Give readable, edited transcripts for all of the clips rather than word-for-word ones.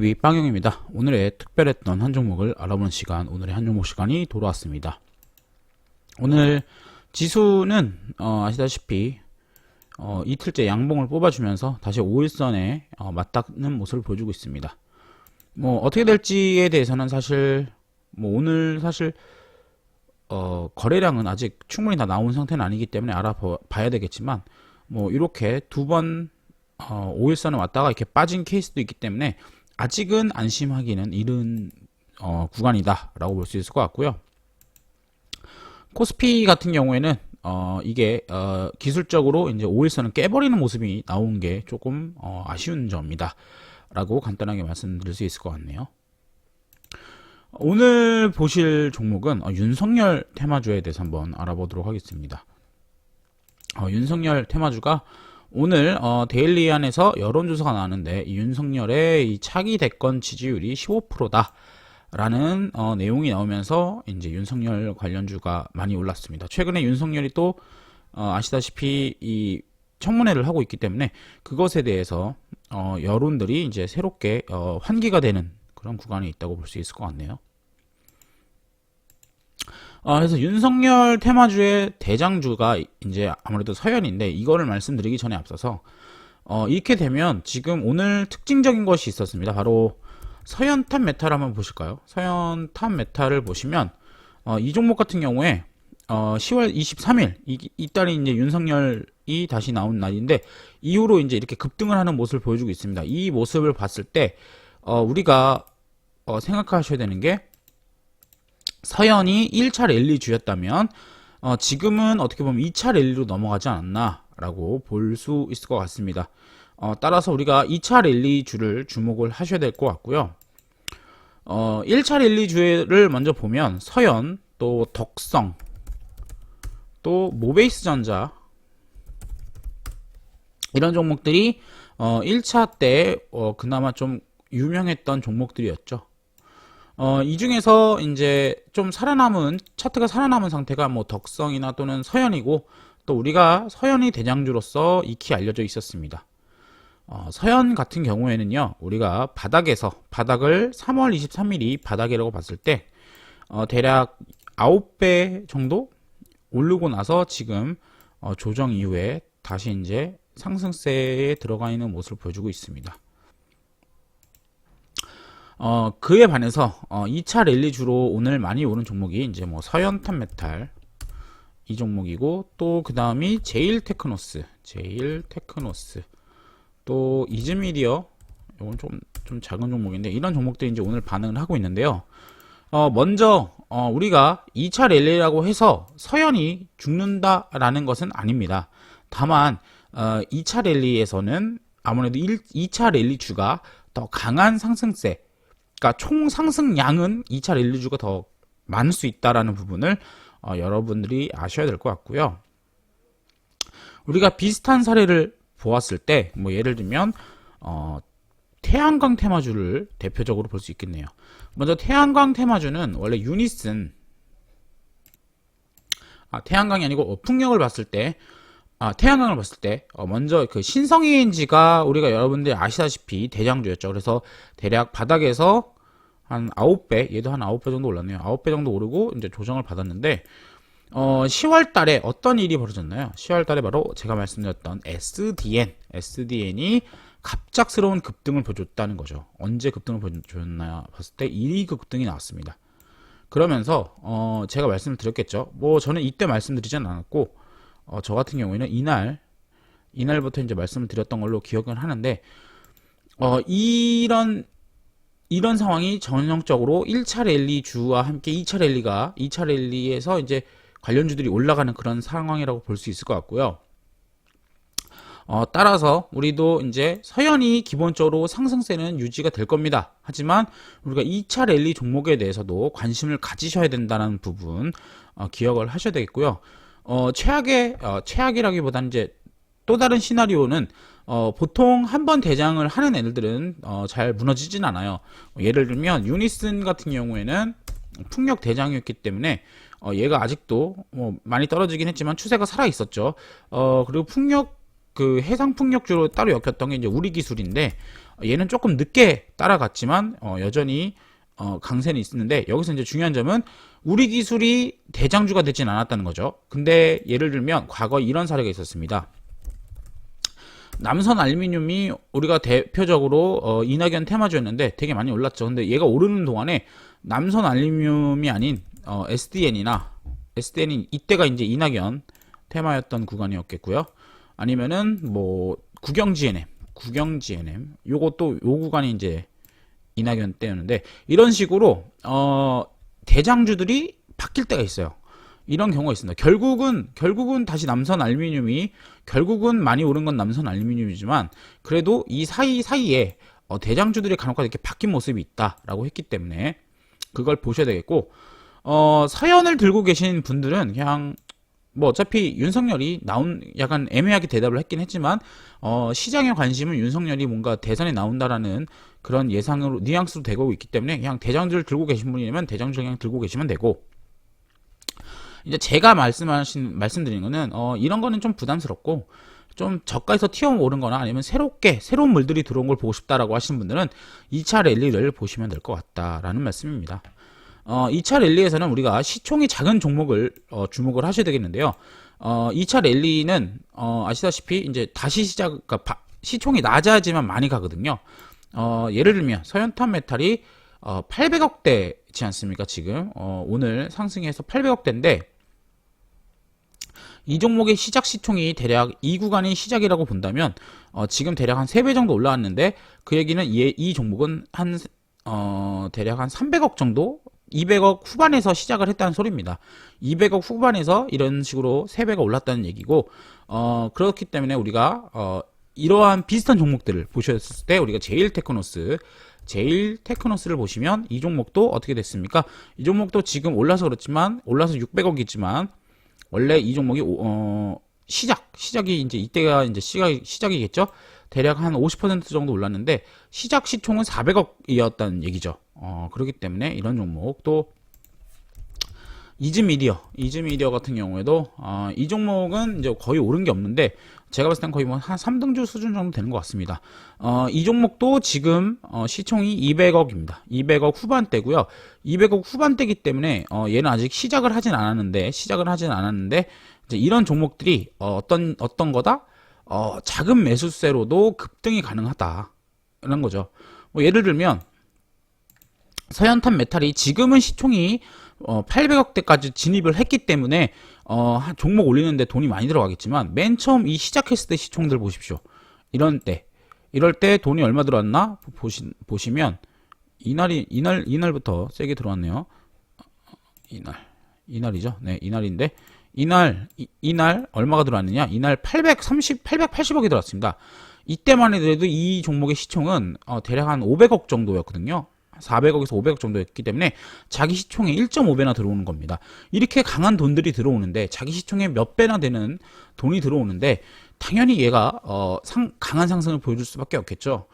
TV 빵영입니다. 오늘의 특별했던 한 종목을 알아보는 시간, 오늘의 한 종목 시간이 돌아왔습니다. 오늘 지수는 아시다시피 이틀째 양봉을 뽑아주면서 다시 5일선에 맞닿는 모습을 보여주고 있습니다. 뭐 어떻게 될지에 대해서는 사실 오늘 사실 거래량은 아직 충분히 다 나온 상태는 아니기 때문에 알아봐야 되겠지만 이렇게 두 번 5일선에 왔다가 이렇게 빠진 케이스도 있기 때문에 아직은 안심하기는 이른 구간이다 라고 볼 수 있을 것 같고요. 코스피 같은 경우에는 이게 기술적으로 이제 5일선을 깨버리는 모습이 나온 게 조금 아쉬운 점이다 라고 간단하게 말씀드릴 수 있을 것 같네요. 오늘 보실 종목은 윤석열 테마주에 대해서 한번 알아보도록 하겠습니다. 윤석열 테마주가 오늘 데일리 안에서 여론조사가 나왔는데 윤석열의 이 차기 대권 지지율이 15%다 라는 내용이 나오면서 이제 윤석열 관련주가 많이 올랐습니다. 최근에 윤석열이 또 아시다시피 이 청문회를 하고 있기 때문에 그것에 대해서 여론들이 이제 새롭게 환기가 되는 그런 구간이 있다고 볼 수 있을 것 같네요. 그래서 윤석열 테마주의 대장주가 이제 아무래도 서현인데, 이거를 말씀드리기 전에 앞서서 이렇게 되면 지금 오늘 특징적인 것이 있었습니다. 바로 서현탑 메탈 한번 보실까요? 서현탑 메탈을 보시면 이 종목 같은 경우에 10월 23일 이 달이 이제 윤석열이 다시 나온 날인데, 이후로 이제 이렇게 급등을 하는 모습을 보여주고 있습니다. 이 모습을 봤을 때 우리가 생각하셔야 되는 게, 서현이 1차 랠리주였다면 지금은 어떻게 보면 2차 랠리로 넘어가지 않았나 라고 볼 수 있을 것 같습니다. 따라서 우리가 2차 랠리주를 주목을 하셔야 될 것 같고요. 1차 랠리주를 먼저 보면 서현, 또 덕성, 또 모베이스전자, 이런 종목들이 1차 때 그나마 좀 유명했던 종목들이었죠. 이 중에서 이제 좀 살아남은, 차트가 살아남은 상태가 덕성이나 또는 서현이고, 또 우리가 서현이 대장주로서 익히 알려져 있었습니다. 서현 같은 경우에는요, 우리가 바닥을 3월 23일이 바닥이라고 봤을 때 대략 9배 정도 오르고 나서 지금 조정 이후에 다시 이제 상승세에 들어가 있는 모습을 보여주고 있습니다. 그에 반해서 2차 랠리주로 오늘 많이 오른 종목이 이제 서현탑 메탈 이 종목이고, 또 그 다음이 제일테크노스, 또 이즈미디어, 이건 좀 작은 종목인데, 이런 종목들이 이제 오늘 반응을 하고 있는데요. 먼저 우리가 2차 랠리라고 해서 서현이 죽는다라는 것은 아닙니다. 다만 2차 랠리에서는 아무래도 2차 랠리주가 더 강한 상승세, 그러니까 총 상승량은 2차 랠리주가 더 많을 수 있다라는 부분을 여러분들이 아셔야 될 것 같고요. 우리가 비슷한 사례를 보았을 때 예를 들면 태양광 테마주를 대표적으로 볼 수 있겠네요. 먼저 태양광 테마주는 원래 유니슨, 태양광이 아니고 풍력을 봤을 때, 태양광을 봤을 때 먼저 그 신성ENG가 우리가 여러분들이 아시다시피 대장주였죠. 그래서 대략 바닥에서 한 9배, 얘도 한 9배 정도 올랐네요. 9배 정도 오르고 이제 조정을 받았는데, 10월 달에 어떤 일이 벌어졌나요? 10월 달에 바로 제가 말씀드렸던 SDN이 갑작스러운 급등을 보여줬다는 거죠. 언제 급등을 보여줬나 봤을 때 1위 급등이 나왔습니다. 그러면서 제가 말씀을 드렸겠죠. 저는 이때 말씀드리진 않았고, 저 같은 경우에는 이날부터 이제 말씀을 드렸던 걸로 기억을 하는데, 이런 상황이 전형적으로 1차 랠리주와 함께 2차 랠리에서 이제 관련주들이 올라가는 그런 상황이라고 볼 수 있을 것 같고요. 따라서 우리도 이제 서현이 기본적으로 상승세는 유지가 될 겁니다. 하지만 우리가 2차 랠리 종목에 대해서도 관심을 가지셔야 된다는 부분 기억을 하셔야 되겠고요. 최악이라기보다는 이제 또 다른 시나리오는 보통 한번 대장을 하는 애들은 잘 무너지진 않아요. 예를 들면 유니슨 같은 경우에는 풍력 대장이었기 때문에 얘가 아직도 많이 떨어지긴 했지만 추세가 살아 있었죠. 그리고 풍력 그 해상풍력주로 따로 엮였던 게 이제 우리기술인데, 얘는 조금 늦게 따라갔지만 여전히 강세는 있는데, 여기서 이제 중요한 점은 우리기술이 대장주가 되진 않았다는 거죠. 근데 예를 들면 과거 이런 사례가 있었습니다. 남선 알루미늄이 우리가 대표적으로 이낙연 테마주였는데 되게 많이 올랐죠. 근데 얘가 오르는 동안에 남선 알루미늄이 아닌 SDN이 이때가 이제 이낙연 테마였던 구간이었겠고요. 아니면은 뭐 국영 GNM 요것도 요 구간이 이제 이낙연 때였는데, 이런 식으로 대장주들이 바뀔 때가 있어요. 이런 경우가 있습니다. 결국은 다시 남선 알루미늄이, 결국은 많이 오른 건 남선 알루미늄이지만 그래도 이 사이에 대장주들이 간혹가다 이렇게 바뀐 모습이 있다라고 했기 때문에 그걸 보셔야 되겠고, 사연을 들고 계신 분들은 그냥 뭐 어차피 윤석열이 약간 애매하게 대답을 했긴 했지만 시장의 관심은 윤석열이 뭔가 대선에 나온다라는 그런 예상으로 뉘앙스로 되고 있기 때문에 그냥 대장주를 들고 계신 분이면 대장주 그냥 들고 계시면 되고, 이제 제가 말씀드린 거는 이런 거는 좀 부담스럽고 좀 저가에서 튀어오른 거나 아니면 새로운 물들이 들어온 걸 보고 싶다라고 하시는 분들은 2차 랠리를 보시면 될 것 같다라는 말씀입니다. 2차 랠리에서는 우리가 시총이 작은 종목을 주목을 하셔야 되겠는데요. 2차 랠리는 아시다시피 이제 다시 그러니까 시총이 낮아지만 많이 가거든요. 예를 들면 서현탄 메탈이 800억대지 않습니까? 지금 오늘 상승해서 800억대인데, 이 종목의 시작 시총이 대략 이 구간이 시작이라고 본다면 지금 대략 한 3배 정도 올라왔는데, 그 얘기는 이 종목은 대략 한 300억 정도, 200억 후반에서 시작을 했다는 소리입니다. 200억 후반에서 이런 식으로 3배가 올랐다는 얘기고, 그렇기 때문에 우리가 이러한 비슷한 종목들을 보셨을 때 우리가 제일테크노스를 보시면 이 종목도 어떻게 됐습니까? 이 종목도 지금 올라서 그렇지만, 올라서 600억이지만 원래 이 종목이 시작이 이제 이때가 이제 시작이겠죠. 대략 한 50% 정도 올랐는데 시작 시총은 400억이었다는 얘기죠. 그렇기 때문에 이런 종목, 또 이즈미디어 같은 경우에도 이 종목은 이제 거의 오른 게 없는데 제가 봤을 땐 거의 뭐 한 3등주 수준 정도 되는 것 같습니다. 이 종목도 지금 시총이 200억입니다. 200억 후반대고요. 200억 후반대이기 때문에 얘는 아직 시작을 하진 않았는데 이제 이런 종목들이 어떤 거다? 작은 매수세로도 급등이 가능하다 이런 거죠. 뭐 예를 들면 서현탄 메탈이 지금은 시총이 800억대까지 진입을 했기 때문에 종목 올리는데 돈이 많이 들어가겠지만, 맨 처음 이 시작했을 때 시총들 보십시오. 이럴 때 돈이 얼마 들어왔나 보시면 이날부터 세게 들어왔네요. 이날이죠. 네, 이날인데 이날 얼마가 들어왔느냐? 이날 880억이 들어왔습니다. 이때만 해도 이 종목의 시총은 대략 한 500억 정도였거든요. 400억에서 500억 정도였기 때문에 자기 시총의 1.5배나 들어오는 겁니다. 이렇게 강한 돈들이 들어오는데, 자기 시총의 몇 배나 되는 돈이 들어오는데 당연히 얘가 강한 상승을 보여줄 수밖에 없겠죠.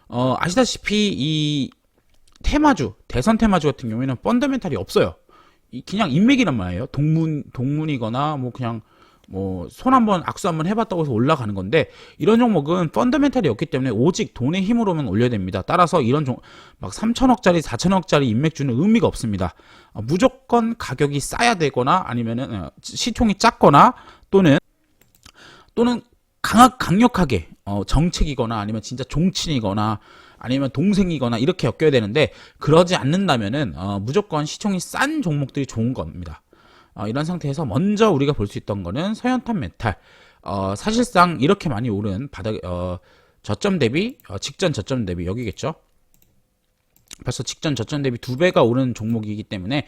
아시다시피 이 대선 테마주 같은 경우에는 펀더멘탈이 없어요. 그냥 인맥이란 말이에요. 동문이거나 뭐 그냥 뭐 악수 한번 해봤다고 해서 올라가는 건데, 이런 종목은 펀더멘탈이 없기 때문에 오직 돈의 힘으로만 올려야 됩니다. 따라서 이런 막 3천억짜리 4천억짜리 인맥주는 의미가 없습니다. 무조건 가격이 싸야 되거나 아니면은 시총이 작거나 또는 강력하게 정책이거나 아니면 진짜 종친이거나 아니면 동생이거나 이렇게 엮여야 되는데, 그러지 않는다면은 무조건 시총이 싼 종목들이 좋은 겁니다. 이런 상태에서 먼저 우리가 볼 수 있던 거는 서현탄 메탈. 사실상 이렇게 많이 오른 저점 대비, 직전 저점 대비 여기겠죠. 벌써 직전 저점 대비 2배가 오른 종목이기 때문에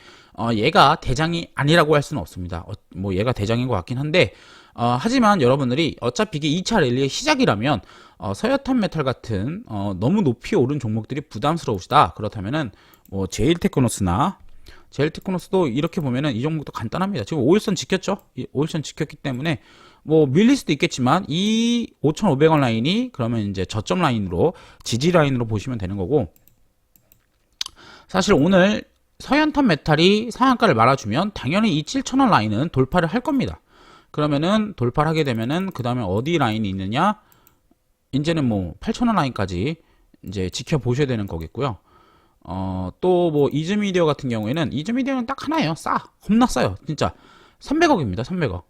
얘가 대장이 아니라고 할 수는 없습니다. 뭐 얘가 대장인 것 같긴 한데, 하지만 여러분들이 어차피 이게 2차 랠리의 시작이라면 서현탄 메탈 같은 너무 높이 오른 종목들이 부담스러우시다. 그렇다면은 뭐 제일테크노스도 이렇게 보면은 이 종목도 간단합니다. 지금 5일선 지켰죠? 5일선 지켰기 때문에 뭐 밀릴 수도 있겠지만 이 5,500원 라인이 그러면 이제 저점 라인으로, 지지 라인으로 보시면 되는 거고, 사실 오늘 서현탄 메탈이 상한가를 말아주면 당연히 이 7,000원 라인은 돌파를 할 겁니다. 그러면은 돌파를 하게 되면은 그 다음에 어디 라인이 있느냐? 이제는 뭐 8,000원 라인까지 이제 지켜보셔야 되는 거겠고요. 또 뭐 이즈미디어 같은 경우에는 이즈미디어는 딱 하나예요. 겁나 싸요. 진짜 300억입니다. 300억.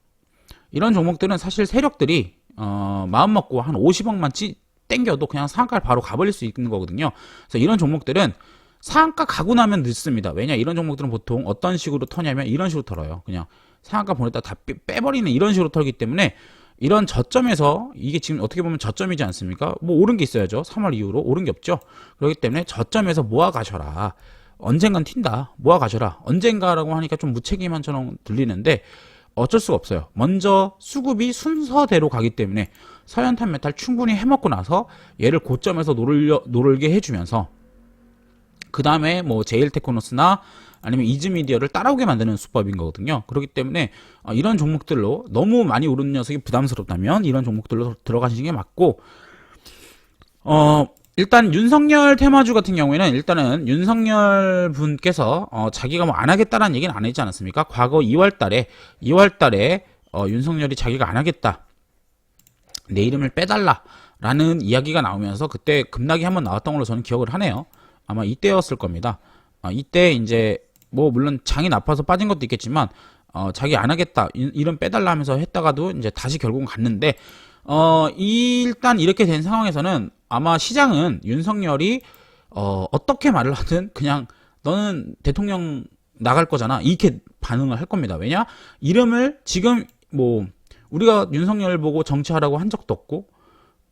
이런 종목들은 사실 세력들이 마음 먹고 한 50억만 땡겨도 그냥 상한가를 바로 가버릴 수 있는 거거든요. 그래서 이런 종목들은 상한가 가고 나면 늦습니다. 왜냐, 이런 종목들은 보통 어떤 식으로 터냐면 이런 식으로 털어요. 그냥 상한가 보냈다 다 빼버리는 이런 식으로 털기 때문에 이런 저점에서, 이게 지금 어떻게 보면 저점이지 않습니까? 뭐 오른 게 있어야죠. 3월 이후로 오른 게 없죠. 그렇기 때문에 저점에서 모아 가셔라. 언젠간 튄다. 모아 가셔라. 언젠가라고 하니까 좀 무책임한처럼 들리는데 어쩔 수가 없어요. 먼저 수급이 순서대로 가기 때문에 서현탄 메탈 충분히 해먹고 나서 얘를 고점에서 노르게 해주면서 그 다음에 뭐 제일테크노스나 아니면 이즈미디어를 따라오게 만드는 수법인 거거든요. 그렇기 때문에 이런 종목들로 너무 많이 오르는 녀석이 부담스럽다면 이런 종목들로 들어가시는 게 맞고, 일단 윤석열 테마주 같은 경우에는 일단은 윤석열 분께서 자기가 뭐 안 하겠다라는 얘기는 안 했지 않았습니까? 과거 2월달에 윤석열이 자기가 안 하겠다, 내 이름을 빼달라라는 이야기가 나오면서 그때 급락이 한번 나왔던 걸로 저는 기억을 하네요. 아마 이때였을 겁니다. 이때 이제 뭐 물론 장이 나빠서 빠진 것도 있겠지만 자기 안 하겠다, 이름 빼달라 하면서 했다가도 이제 다시 결국은 갔는데, 일단 이렇게 된 상황에서는 아마 시장은 윤석열이 어떻게 말을 하든 그냥 너는 대통령 나갈 거잖아, 이렇게 반응을 할 겁니다. 왜냐, 이름을 지금 뭐 우리가 윤석열 보고 정치하라고 한 적도 없고,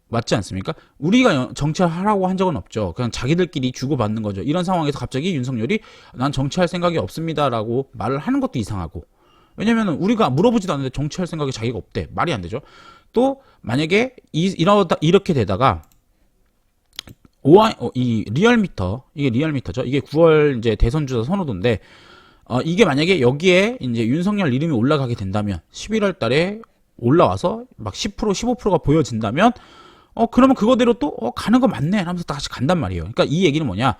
맞지 않습니까? 우리가 정치하라고 한 적은 없죠. 그냥 자기들끼리 주고받는 거죠. 이런 상황에서 갑자기 윤석열이 난 정치할 생각이 없습니다라고 말을 하는 것도 이상하고, 왜냐면 우리가 물어보지도 않는데 정치할 생각이 자기가 없대. 말이 안 되죠. 또 만약에 이렇게 되다가 이 리얼미터, 이게 리얼미터죠. 이게 9월 이제 대선 주자 선호도인데, 이게 만약에 여기에 이제 윤석열 이름이 올라가게 된다면 11월 달에 올라와서 막 10%, 15%가 보여진다면 그러면 그거대로 또 가는 거 맞네 하면서 다시 간단 말이에요. 그러니까 이 얘기는 뭐냐,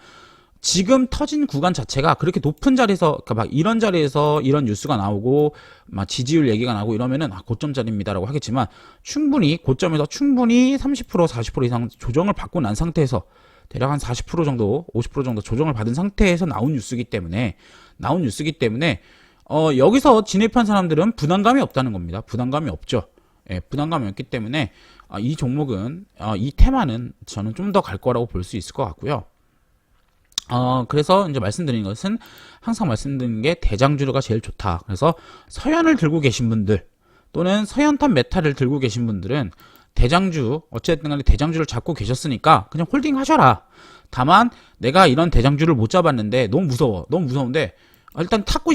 지금 터진 구간 자체가 그렇게 높은 자리에서, 그러니까 막 이런 자리에서 이런 뉴스가 나오고 막 지지율 얘기가 나오고 이러면은 고점짜리입니다라고 하겠지만, 충분히 고점에서 충분히 30%, 40% 이상 조정을 받고 난 상태에서 대략 한 40% 정도, 50% 정도 조정을 받은 상태에서 나온 뉴스이기 때문에 여기서 진입한 사람들은 부담감이 없다는 겁니다. 부담감이 없죠. 예, 부담감이 없기 때문에 이 종목은, 이 테마는 저는 좀 더 갈 거라고 볼 수 있을 것 같고요. 그래서 이제 말씀드리는 것은, 항상 말씀드리는 게 대장주가 제일 좋다. 그래서 서현을 들고 계신 분들 또는 서현탄 메탈을 들고 계신 분들은 대장주, 어쨌든 간에 대장주를 잡고 계셨으니까 그냥 홀딩 하셔라. 다만 내가 이런 대장주를 못 잡았는데 너무 무서워. 너무 무서운데 일단 타고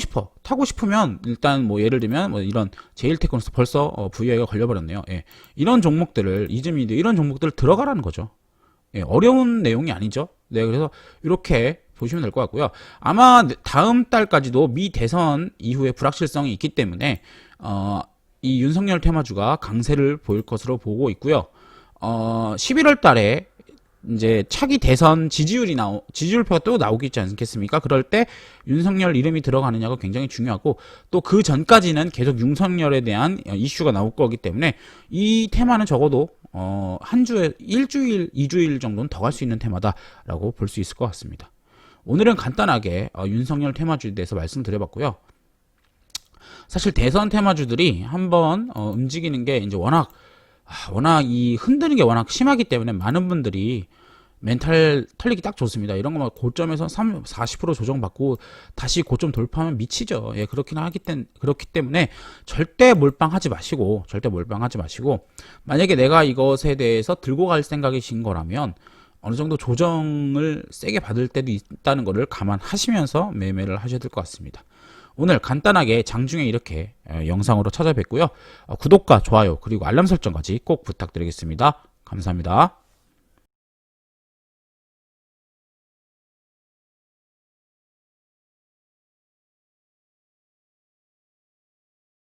싶으면 일단 뭐 예를 들면 뭐 이런 제일테크노스 벌써 VI가 걸려버렸네요. 예. 이런 종목들을, 이즈미디어 이런 종목들을 들어가라는 거죠. 예, 어려운 내용이 아니죠. 네, 그래서 이렇게 보시면 될 것 같고요. 아마 다음 달까지도 미 대선 이후에 불확실성이 있기 때문에 이 윤석열 테마주가 강세를 보일 것으로 보고 있고요. 11월 달에 이제 차기 대선 지지율표가 또 나오기 있지 않겠습니까? 그럴 때 윤석열 이름이 들어가느냐가 굉장히 중요하고, 또 그 전까지는 계속 윤석열에 대한 이슈가 나올 거기 때문에 이 테마는 적어도 한 주에 일주일, 2주일 정도는 더 갈 수 있는 테마다라고 볼 수 있을 것 같습니다. 오늘은 간단하게 윤석열 테마주에 대해서 말씀드려봤고요. 사실 대선 테마주들이 한번 움직이는 게 이제 워낙 이 흔드는 게 워낙 심하기 때문에 많은 분들이 멘탈 털리기 딱 좋습니다. 이런 거만 고점에서 40% 조정받고 다시 고점 돌파하면 미치죠. 예, 그렇기 때문에 절대 몰빵하지 마시고, 만약에 내가 이것에 대해서 들고 갈 생각이신 거라면 어느 정도 조정을 세게 받을 때도 있다는 거를 감안하시면서 매매를 하셔야 될 것 같습니다. 오늘 간단하게 장중에 이렇게 영상으로 찾아뵙고요. 구독과 좋아요 그리고 알람 설정까지 꼭 부탁드리겠습니다. 감사합니다.